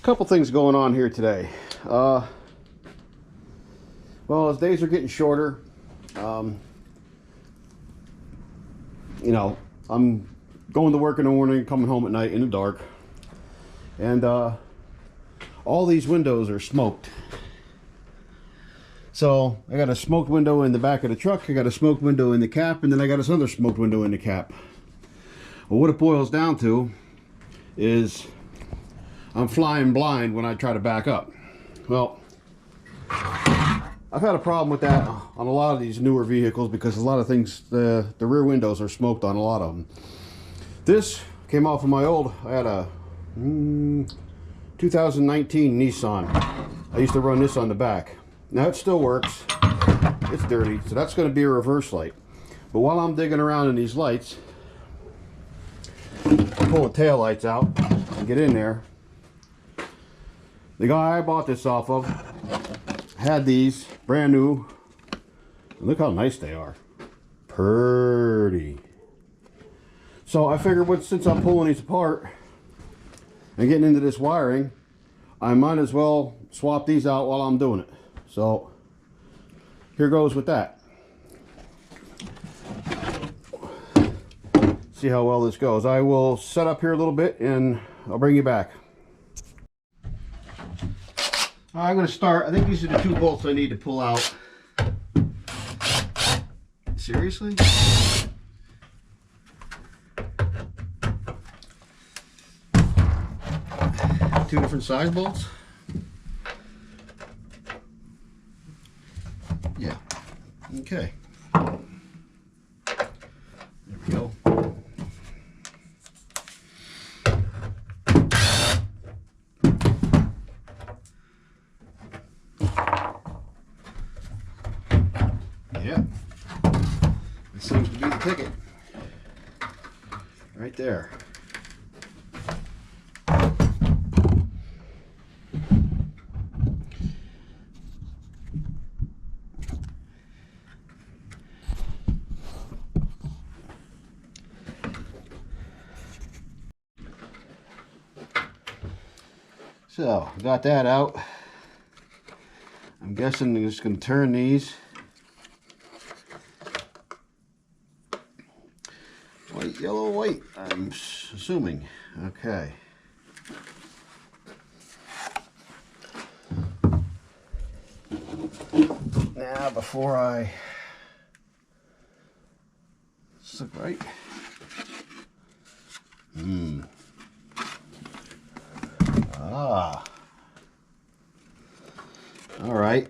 Couple things going on here today. Well, as days are getting shorter, you know, I'm going to work in the morning, coming home at night in the dark, and all these windows are smoked. So I got a smoked window in the back of the truck, I got a smoked window in the cap, and then I got this other smoked window in the cap. Well, what it boils down to is I'm flying blind when I try to back up. Well, I've had a problem with that on a lot of these newer vehicles because a lot of things, the rear windows are smoked on a lot of them. This came off of my old, I had a 2019 Nissan. I used to run this on the back. Now it still works. It's dirty, so that's going to be a reverse light. But while I'm digging around in these lights, I pull the tail lights out and get in there. The guy I bought this off of had these brand new. Look how nice they are. Pretty. So I figured, since I'm pulling these apart and getting into this wiring, I might as well swap these out while I'm doing it. So here goes with that. See how well this goes. I will set up here a little bit and I'll bring you back. I'm going to start. I think these are the 2 bolts I need to pull out. Seriously? 2 different size bolts? Yeah. Okay. There we go. Yeah, that seems to be the ticket right there. So, got that out. I'm guessing I'm just going to turn these. White, yellow, white, I'm assuming. Okay. Now, before I... Does this look right? Ah. All right.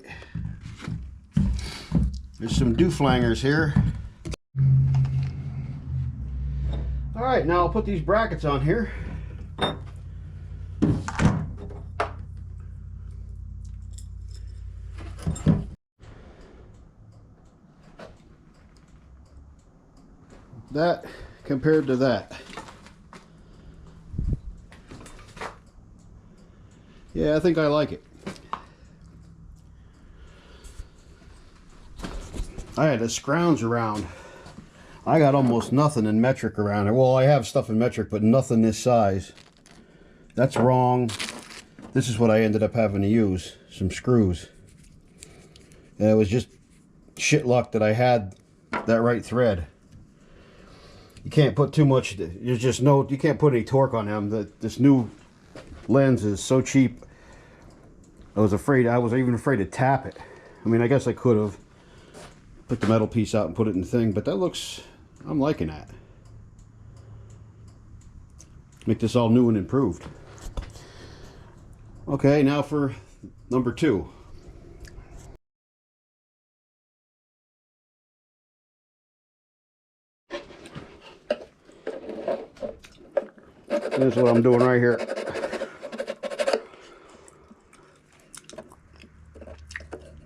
There's some dewflangers here. All right, now I'll put these brackets on here. That compared to that. Yeah, I think I like it. I had to scrounge around. I got almost nothing in metric around it. Well, I have stuff in metric, but nothing this size. That's wrong. This is what I ended up having to use. Some screws. And it was just shit luck that I had that right thread. You can't put too much. There's just no, you can't put any torque on them. This new lens is so cheap. I was even afraid to tap it. I mean, I guess I could have put the metal piece out and put it in the thing, but that looks, I'm liking that. Make this all new and improved. Okay, now for number 2. Here's what I'm doing right here.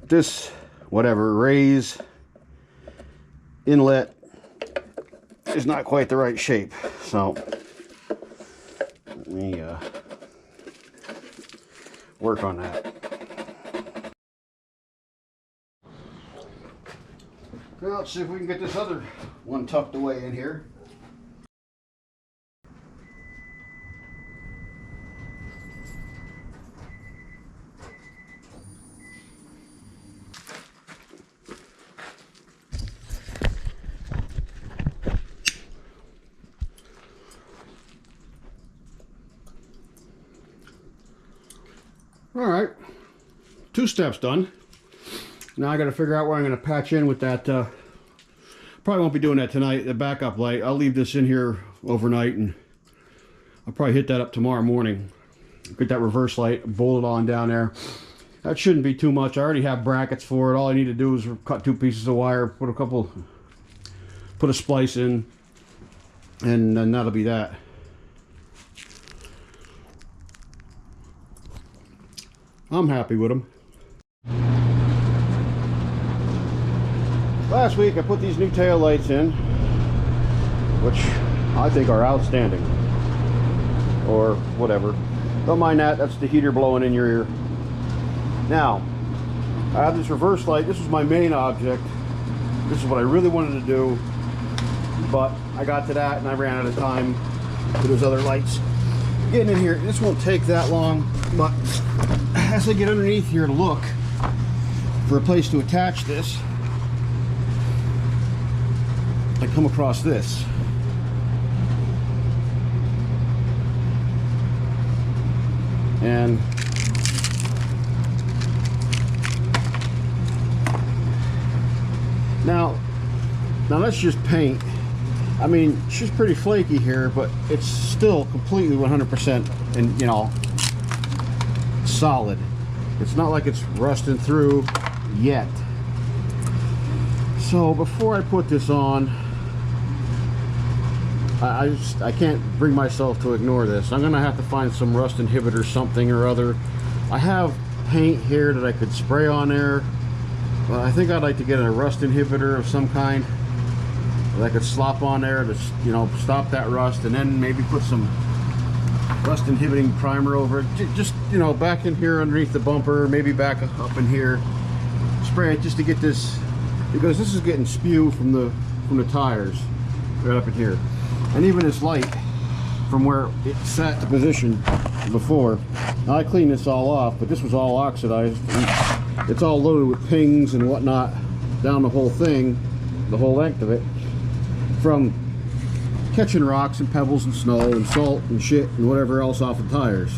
This, whatever, raise inlet is not quite the right shape, so let me work on that. Well, let's see if we can get this other one tucked away in here. All right, 2 steps done. Now I got to figure out where I'm going to patch in with that. Probably won't be doing that tonight, the backup light. I'll leave this in here overnight, and I'll probably hit that up tomorrow morning. Get that reverse light, bolt it on down there. That shouldn't be too much. I already have brackets for it. All I need to do is cut 2 pieces of wire, put a splice in, and then that'll be that. I'm happy with them. Last week I put these new tail lights in, which I think are outstanding, or whatever. Don't mind that, that's the heater blowing in your ear. Now, I have this reverse light. This was my main object. This is what I really wanted to do, but I got to that and I ran out of time for those other lights. Getting in here, this won't take that long, but as I get underneath here to look for a place to attach this, I come across this. And now that's just paint. I mean, she's pretty flaky here, but it's still completely 100% and, you know, solid. It's not like it's rusting through yet. So before I put this on, I can't bring myself to ignore this. I'm gonna have to find some rust inhibitor, something or other. I have paint here that I could spray on there, but I think I'd like to get a rust inhibitor of some kind that I could slop on there to, you know, stop that rust, and then maybe put some rust inhibiting primer over it. Just, you know, back in here underneath the bumper, maybe back up in here, spray it just to get this, because this is getting spew from the tires right up in here. And even this light, from where it sat to position before, now I cleaned this all off, but this was all oxidized. It's all loaded with pings and whatnot down the whole thing, the whole length of it, from catching rocks and pebbles and snow and salt and shit and whatever else off the tires.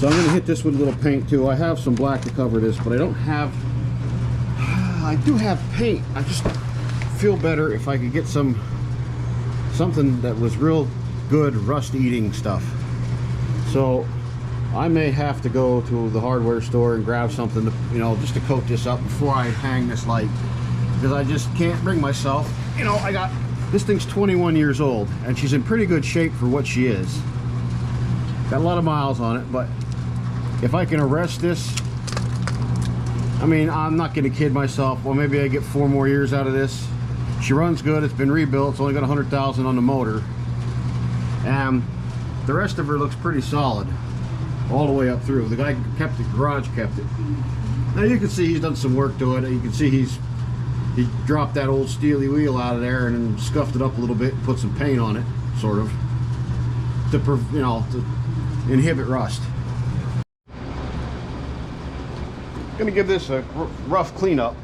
So I'm going to hit this with a little paint too. I have some black to cover this, but I don't have, I do have paint. I just feel better if I could get something that was real good rust eating stuff. So I may have to go to the hardware store and grab something to, you know, just to coat this up before I hang this light, because I just can't bring myself. You know, this thing's 21 years old and she's in pretty good shape for what she is. Got a lot of miles on it, but if I can arrest this, I mean, I'm not gonna kid myself. Well, maybe I get 4 more years out of this. She runs good, it's been rebuilt, it's only got 100,000 on the motor. And the rest of her looks pretty solid all the way up through. The guy kept it, garage kept it. Now you can see he's done some work to it. You can see he dropped that old steely wheel out of there and then scuffed it up a little bit and put some paint on it, sort of, to, you know, to inhibit rust. Gonna give this a rough cleanup.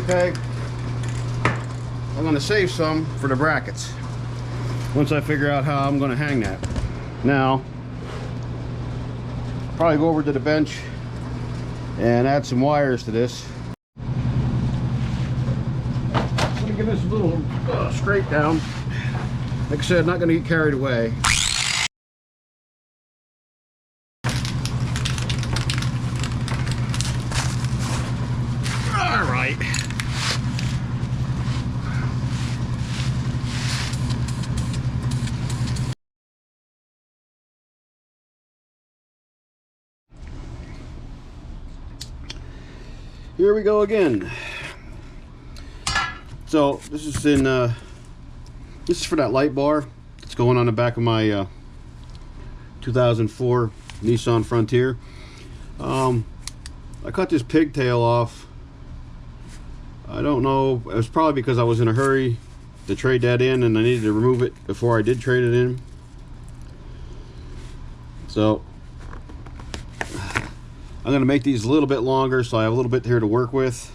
Okay, I'm going to save some for the brackets once I figure out how I'm going to hang that. Now, probably go over to the bench and add some wires to this. Let me give this a little scrape down. Like I said, not going to get carried away. All right. Here we go again. So this is this is for that light bar. It's going on the back of my 2004 Nissan Frontier. I cut this pigtail off. I don't know, it was probably because I was in a hurry to trade that in and I needed to remove it before I did trade it in. So I'm going to make these a little bit longer so I have a little bit here to work with.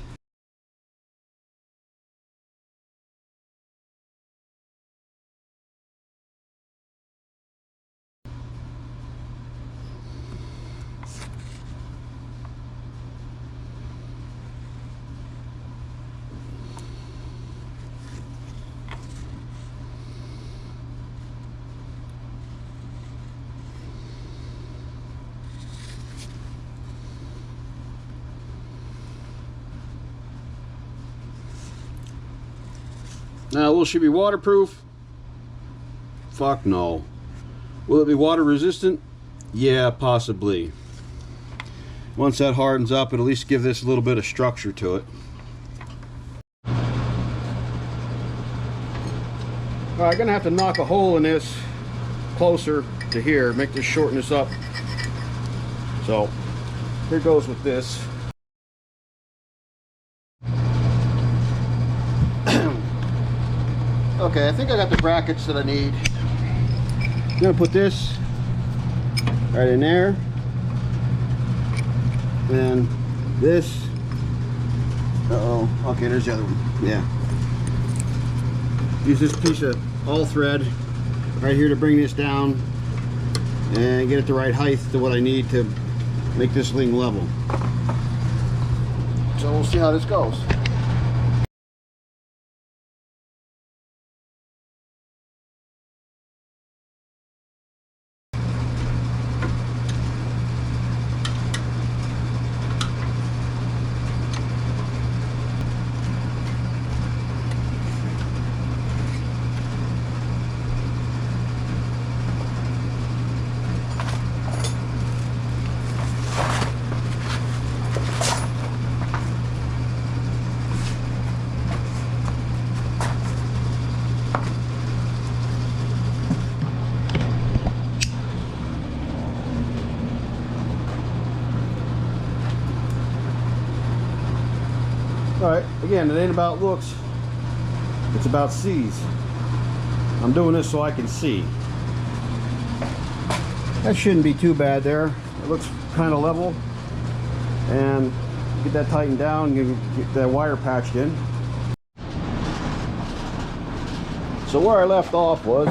Now, will she be waterproof? Fuck no. Will it be water resistant? Yeah, possibly. Once that hardens up, it'll at least give this a little bit of structure to it. Alright, I'm gonna have to knock a hole in this closer to here, make this shorten this up. So, here goes with this. Okay, I think I got the brackets that I need. I'm gonna put this right in there. And this. Uh-oh. Okay, there's the other one. Yeah. Use this piece of all thread right here to bring this down and get it the right height to what I need to make this thing level. So we'll see how this goes. Alright, again, it ain't about looks, it's about sees. I'm doing this so I can see. That shouldn't be too bad there. It looks kind of level. And get that tightened down, get that wire patched in. So where I left off was,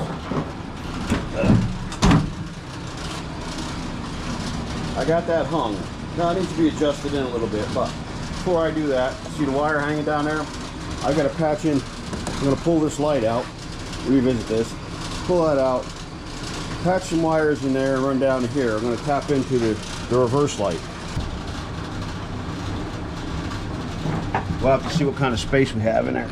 I got that hung. Now it needs to be adjusted in a little bit, but before I do that, see the wire hanging down there? I got to patch in. I'm going to pull this light out, revisit this, pull that out, patch some wires in there and run down to here. I'm going to tap into the reverse light. We'll have to see what kind of space we have in there.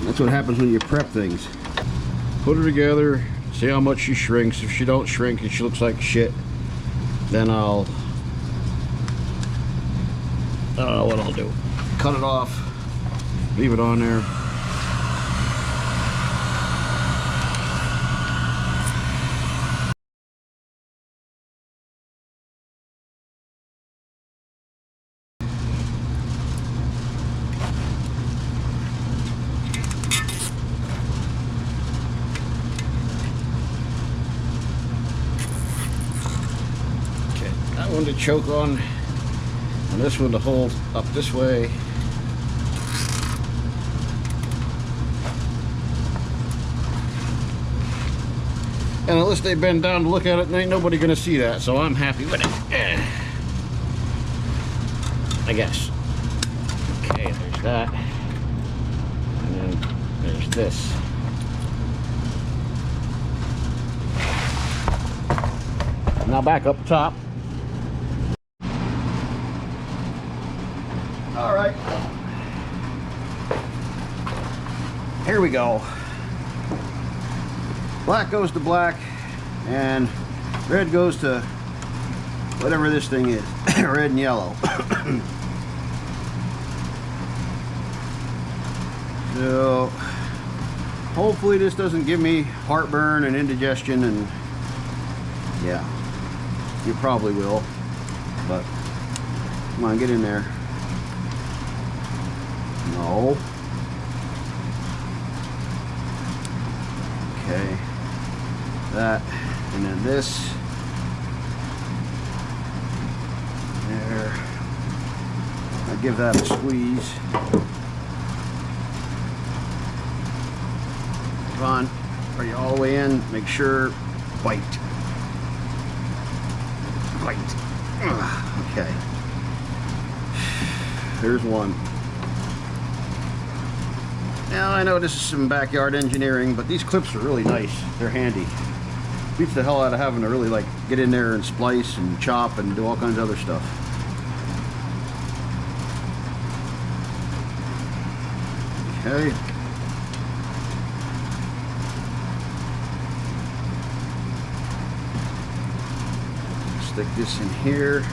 That's what happens when you prep things. Put her together, see how much she shrinks. If she don't shrink and she looks like shit, then I don't know what I'll do. Cut it off, leave it on there. One to choke on, and this one to hold up this way. And unless they bend down to look at it, ain't nobody gonna see that, so I'm happy with it. I guess. Okay, there's that. And then there's this. Now back up top. All right, here we go. Black goes to black, and red goes to whatever this thing is, red and yellow. So, hopefully this doesn't give me heartburn and indigestion, and yeah, you probably will, but Come on, get in there. No. Okay. That, and then this. There. I give that a squeeze. Come on. Are you all the way in? Make sure. Bite. Bite. Ugh. Okay. There's one. Now I know this is some backyard engineering, but these clips are really nice. They're handy. Beats the hell out of having to really like get in there and splice and chop and do all kinds of other stuff. Okay. Stick this in here.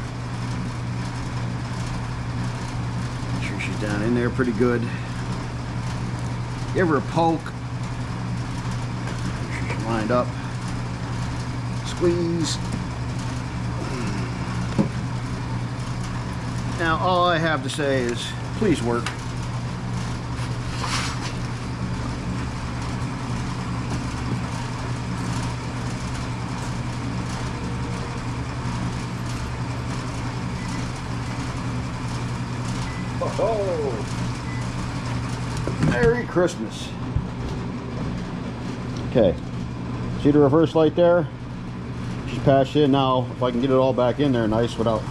Make sure she's down in there pretty good. Give her a poke. Make sure she's lined up. Squeeze. Now all I have to say is, please work. Oh, Merry Christmas. Okay, see the reverse light there? She's patched in. Now if I can get it all back in there nice without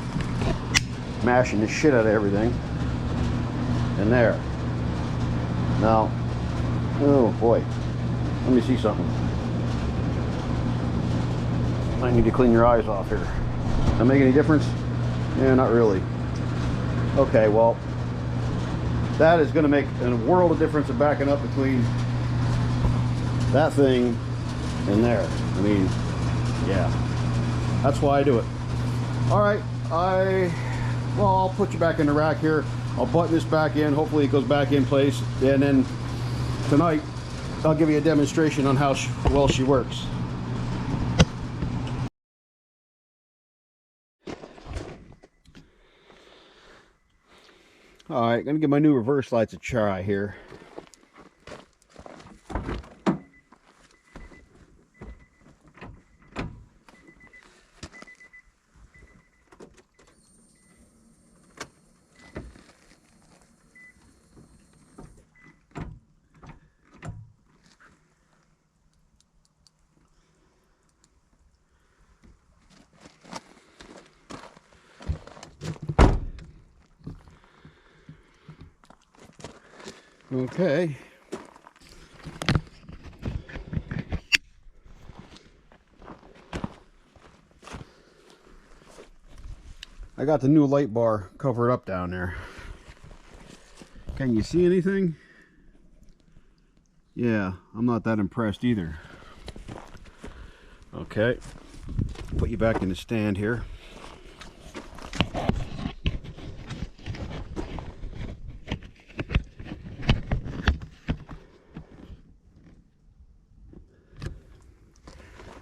mashing the shit out of everything. And there. Now, oh boy, let me see something. I need to clean your eyes off here. Does that make any difference? Yeah, not really. Okay, well, that is going to make a world of difference of backing up between that thing and there. I mean, yeah, that's why I do it. All right, well, I'll put you back in the rack here. I'll button this back in. Hopefully it goes back in place. And then tonight, I'll give you a demonstration on how well she works. All right, gonna give my new reverse lights a try here. Okay. I got the new light bar covered up down there. Can you see anything? Yeah, I'm not that impressed either. Okay. Put you back in the stand here.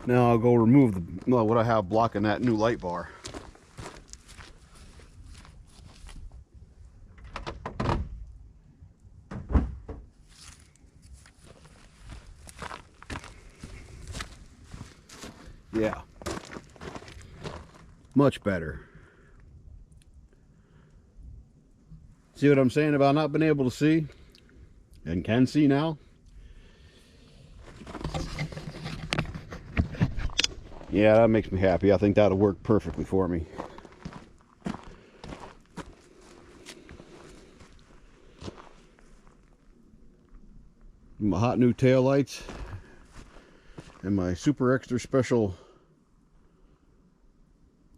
Now I'll go remove what I have blocking that new light bar. Yeah, much better. See what I'm saying about not being able to see and can see now? Yeah, that makes me happy. I think that'll work perfectly for me. My hot new tail lights and my super extra special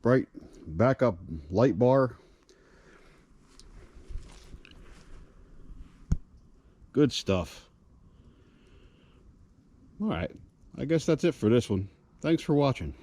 bright backup light bar. Good stuff. All right, I guess that's it for this one. Thanks for watching.